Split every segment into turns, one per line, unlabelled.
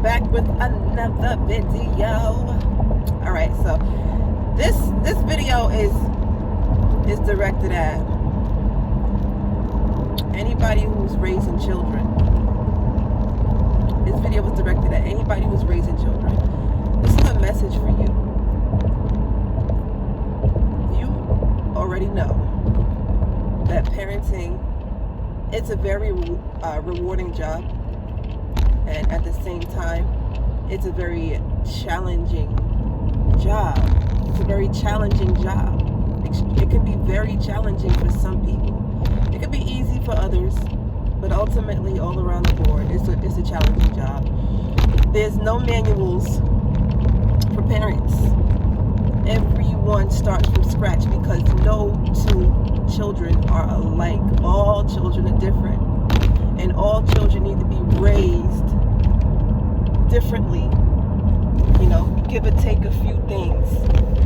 back with another video. All right, so this video is directed at anybody who's raising children. This video was directed at anybody who's raising children. This is a message for you. You already know that parenting, it's a very rewarding job, and at the same time it's a very challenging job. It's a very challenging job. It can be very challenging for some people. It can be easy for others, but ultimately all around the board it's a challenging job. There's no manuals for parents. Everyone starts from scratch because no two children are alike. All children are different, and all children need to be raised differently. You know, give or take a few things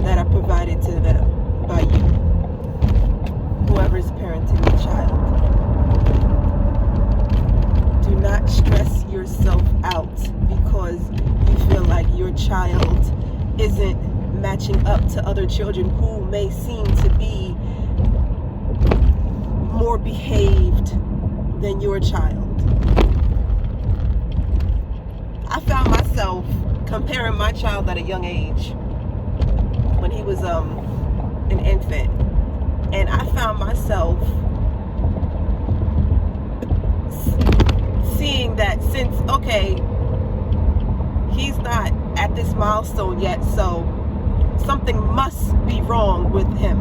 that are provided to them by you, whoever's parenting the child. Do not stress yourself out because you feel like your child isn't matching up to other children who may seem to be more behaved than your child. I found myself comparing my child at a young age when he was an infant, and I found myself seeing that since, okay, he's not at this milestone yet, so something must be wrong with him.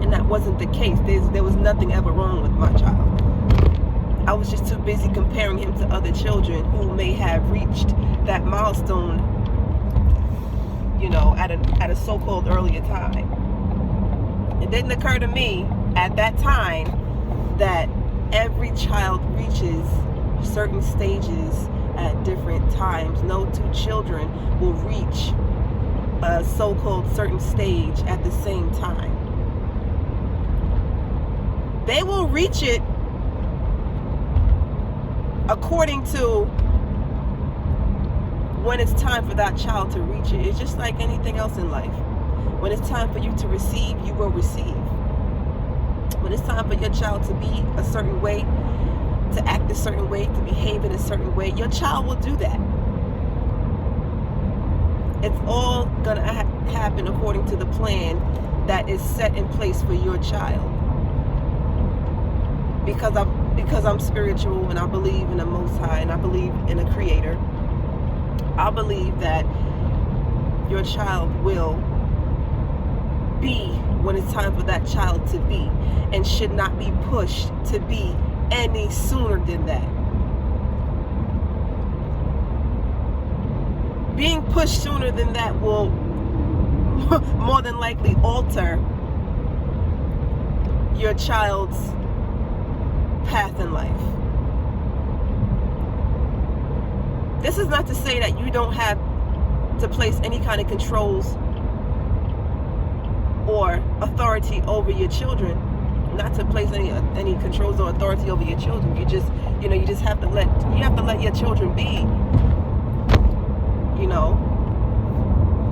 And that wasn't the case. There was nothing ever wrong with my child. I was just too busy comparing him to other children who may have reached that milestone, you know, at a so-called earlier time. It didn't occur to me at that time that every child reaches certain stages at different times. No two children will reach a so-called certain stage at the same time. They will reach it according to when it's time for that child to reach it. It's just like anything else in life. When it's time for you to receive, you will receive. When it's time for your child to be a certain way, to act a certain way, to behave in a certain way, your child will do that. It's all gonna happen according to the plan that is set in place for your child. Because I'm spiritual and I believe in the Most High and I believe in a Creator, I believe that your child will be when it's time for that child to be, and should not be pushed to be any sooner than that. Being pushed sooner than that will more than likely alter your child's path in life. This is not to say that you don't have to place any kind of controls or authority over your children. Not to place any controls or authority over your children. You just have to let your children be. You know,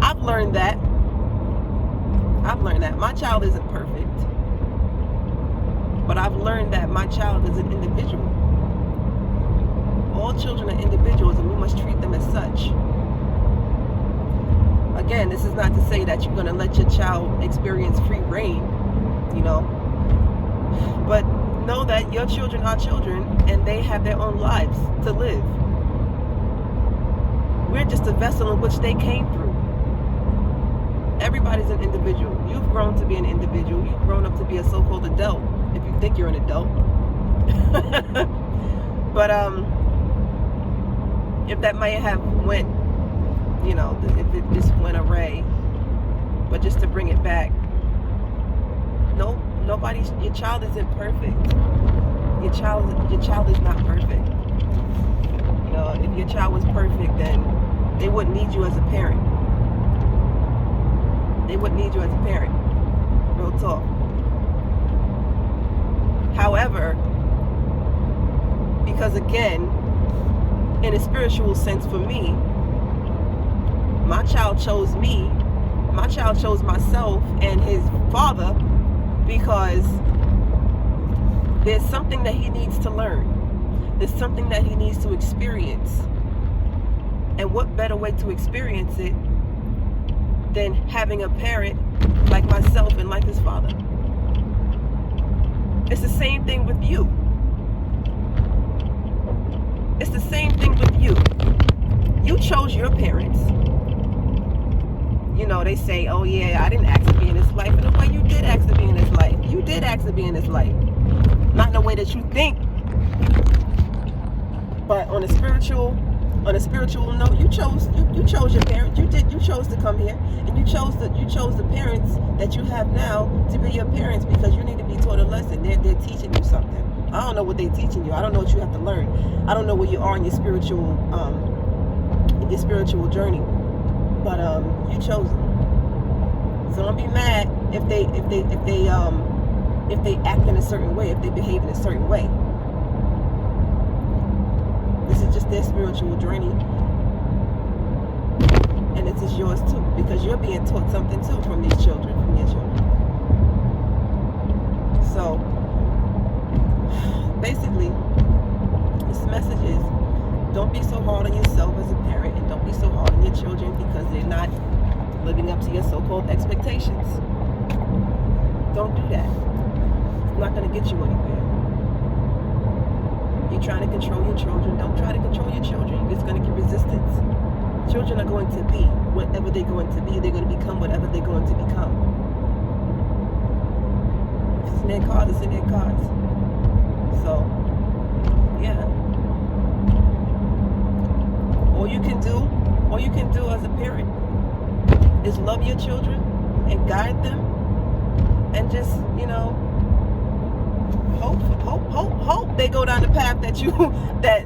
I've learned that. My child isn't perfect, but I've learned that my child is an individual. All children are individuals, and we must treat them as such. Again, this is not to say that you're going to let your child experience free reign, you know, but know that your children are children and they have their own lives to live. We're just a vessel in which they came through. Everybody's an individual. You've grown to be an individual. You've grown up to be a so-called adult, if you think you're an adult. But if that might have went, you know, if it just went awry, but just to bring it back, your child isn't perfect. Your child is not perfect. You know, if your child was perfect, then they wouldn't need you as a parent. They wouldn't need you as a parent. Real talk. However, because again, in a spiritual sense for me, my child chose me, my child chose myself and his father, because there's something that he needs to learn. There's something that he needs to experience. And what better way to experience it than having a parent like myself and like his father? It's the same thing with you. It's the same thing with you. You chose your parents. You know, they say, oh yeah, I didn't ask to be in this life. In a way, you did ask to be in this life. You did ask to be in this life. Not in the way that you think. But on a spiritual note, you chose your parents. You chose to come here, and you chose the parents that you have now to be your parents, because you need to be taught a lesson. They're teaching you something. I don't know what they're teaching you. I don't know what you have to learn. I don't know where you are in your spiritual journey. But you chose them. So don't be mad if they act in a certain way, if they behave in a certain way. This is just their spiritual journey, and it is yours too, because you're being taught something too from these children, from your children. So basically, this message is, don't be so hard on yourself as a parent, and don't be so hard on your children because they're not living up to your so-called expectations. Don't do that. It's not going to get you anywhere. You're trying to control your children. Don't try to control your children. You're just going to get resistance. Children are going to be whatever they're going to be. They're going to become whatever they're going to become. If it's in their cards, it's in their cards. So, yeah. All you can do as a parent is love your children and guide them, and just, you know, hope they go down the path that you that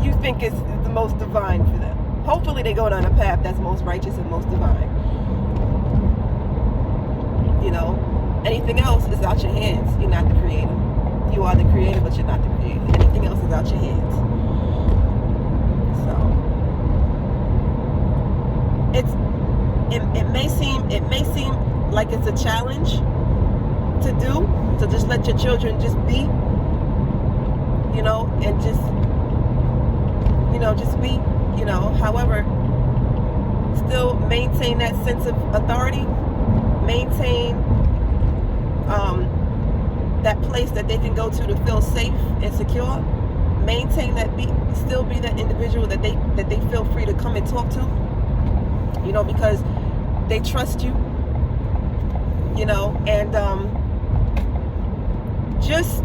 you think is the most divine for them. Hopefully they go down a path that's most righteous and most divine. You know, anything else is out your hands. You're not the creator. You are the creator, but you're not the creator. Anything else is out your hands. It may seem like it's a challenge to do, to just let your children just be, you know, and just be, you know. However, still maintain that sense of authority, maintain that place that they can go to feel safe and secure, maintain that, still be that individual that they feel free to come and talk to, you know, because they trust you, you know, and just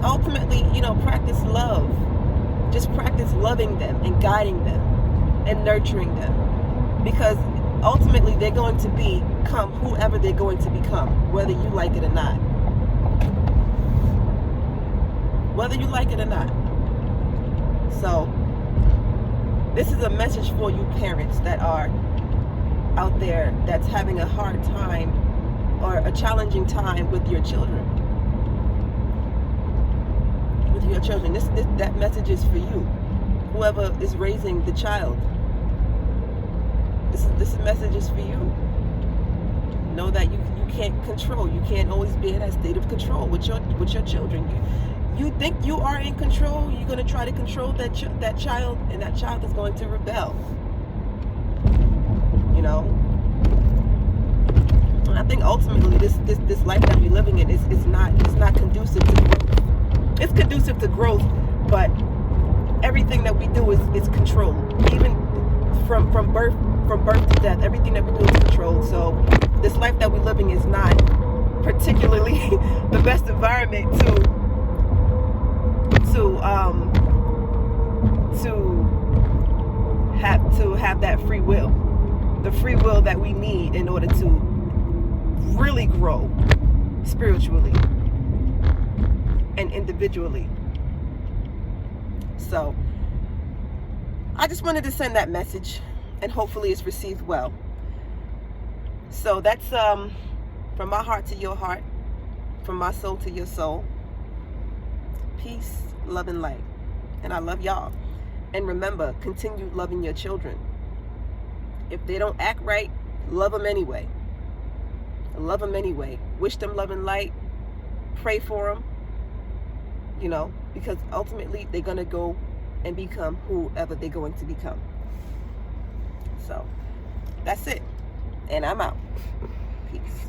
ultimately, you know, practice love. Just practice loving them and guiding them and nurturing them, because ultimately they're going to become whoever they're going to become, whether you like it or not. Whether you like it or not. So this is a message for you parents that are out there that's having a hard time or a challenging time with your children. With your children. That message is for you. Whoever is raising the child. This message is for you. Know that you can't control. You can't always be in that state of control with your children. You think you are in control. You're going to try to control that child, and that child is going to rebel. You know. And I think ultimately this life that we're living in is not conducive to growth. It's conducive to growth, but everything that we do is controlled. Even from birth to death, everything that we do is controlled. So this life that we're living is not particularly the best environment to have that free will, the free will that we need in order to really grow spiritually and individually. So I just wanted to send that message, and hopefully it's received well. So that's from my heart to your heart, from my soul to your soul. Peace, love, and light. And I love y'all. And remember, continue loving your children. If they don't act right, love them anyway. Love them anyway. Wish them love and light. Pray for them. You know, because ultimately they're going to go and become whoever they're going to become. So, that's it. And I'm out. Peace.